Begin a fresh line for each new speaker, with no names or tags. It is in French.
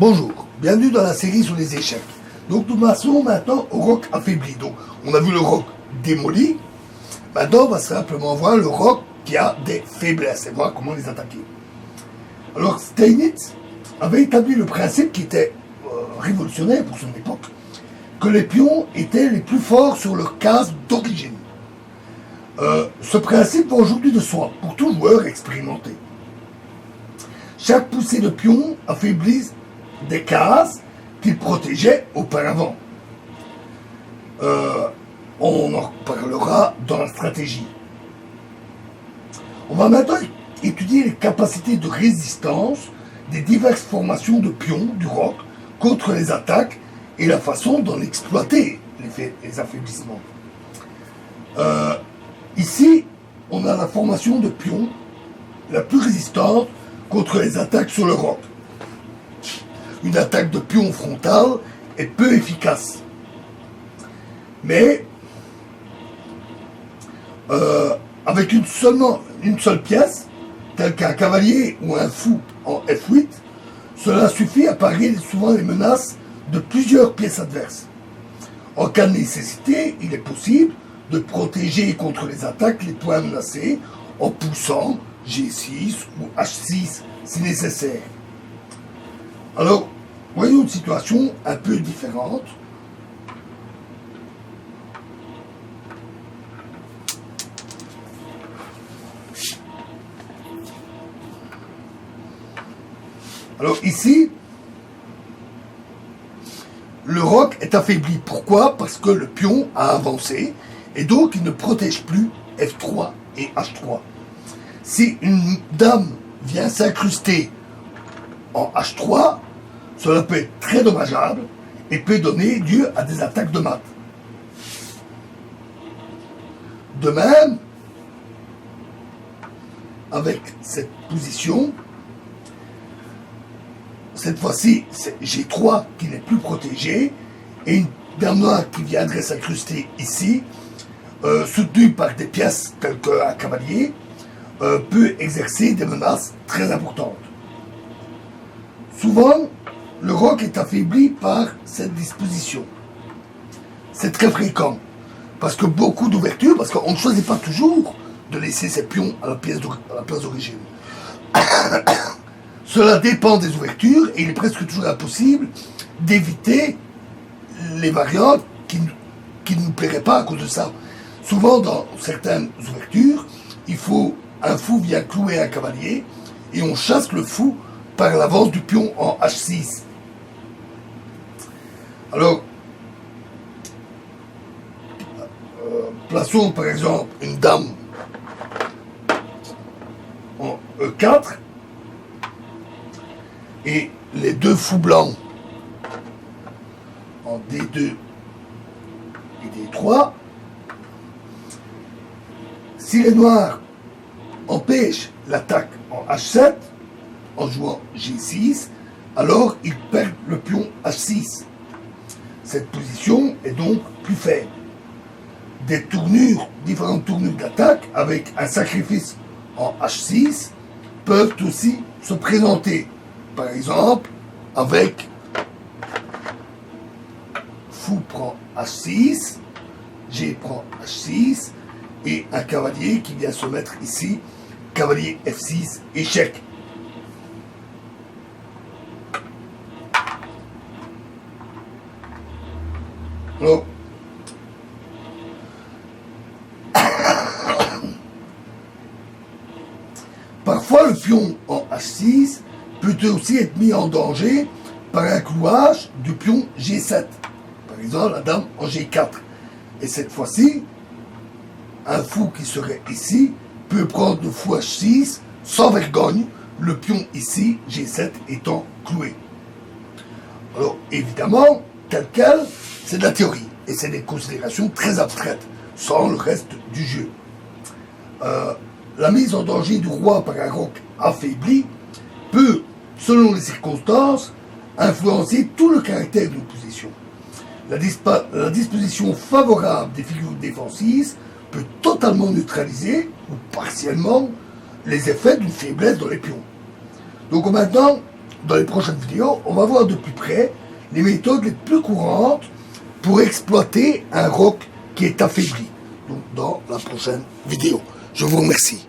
Bonjour, bienvenue dans la série sur les échecs. Donc nous passons maintenant au roc affaibli. Donc on a vu le roc démoli. Maintenant on va simplement voir le roc qui a des faiblesses et voir comment les attaquer. Alors Steinitz avait établi le principe qui était révolutionnaire pour son époque, que les pions étaient les plus forts sur leur case d'origine. Ce principe va aujourd'hui de soi pour tout joueur expérimenté. Chaque poussée de pion affaiblit des cases qu'il protégeait auparavant. On en parlera dans la stratégie. On va maintenant étudier les capacités de résistance des diverses formations de pions du roc contre les attaques et la façon d'en exploiter les affaiblissements. Ici, on a la formation de pions la plus résistante contre les attaques sur le roc. Une attaque de pion frontal est peu efficace. Mais avec une seule pièce, telle qu'un cavalier ou un fou en F8, cela suffit à parer souvent les menaces de plusieurs pièces adverses. En cas de nécessité, il est possible de protéger contre les attaques les points menacés en poussant G6 ou H6 si nécessaire. Alors, voyons une situation un peu différente. Alors ici, le roc est affaibli. Pourquoi? Parce que le pion a avancé et donc il ne protège plus F3 et H3. Si une dame vient s'incruster en H3, cela peut être très dommageable et peut donner lieu à des attaques de mat. De même, avec cette position, cette fois-ci, c'est G3 qui n'est plus protégé, et une dame noire qui viendrait s'incruster ici, soutenue par des pièces telles qu'un cavalier, peut exercer des menaces très importantes. Souvent, le roc est affaibli par cette disposition. C'est très fréquent, parce que beaucoup d'ouvertures, parce qu'on ne choisit pas toujours de laisser ses pions à la place d'origine. Cela dépend des ouvertures et il est presque toujours impossible d'éviter les variantes qui ne nous plairaient pas à cause de ça. Souvent, dans certaines ouvertures, un fou vient clouer un cavalier et on chasse le fou par l'avance du pion en H6. Alors, plaçons par exemple une dame en E4 et les deux fous blancs en D2 et D3. Si les noirs empêchent l'attaque en H7 en jouant G6, alors ils perdent le pion H6. Cette position est donc plus faible. Des différentes tournures d'attaque avec un sacrifice en H6 peuvent aussi se présenter. Par exemple, avec fou prend H6, G prend H6, et un cavalier qui vient se mettre ici, cavalier F6, échec. Alors, parfois le pion en H6 peut aussi être mis en danger par un clouage du pion G7. Par exemple, la dame en G4. Et cette fois-ci, un fou qui serait ici peut prendre le fou H6 sans vergogne, le pion ici, G7, étant cloué. Alors, évidemment, tel quel, c'est de la théorie. Et c'est des considérations très abstraites, sans le reste du jeu. La mise en danger du roi par un roc affaibli peut, selon les circonstances, influencer tout le caractère d'une position. La disposition favorable des figures défensives peut totalement neutraliser, ou partiellement, les effets d'une faiblesse dans les pions. Donc maintenant, dans les prochaines vidéos, on va voir de plus près les méthodes les plus courantes pour exploiter un rock qui est affaibli. Donc dans la prochaine vidéo. Je vous remercie.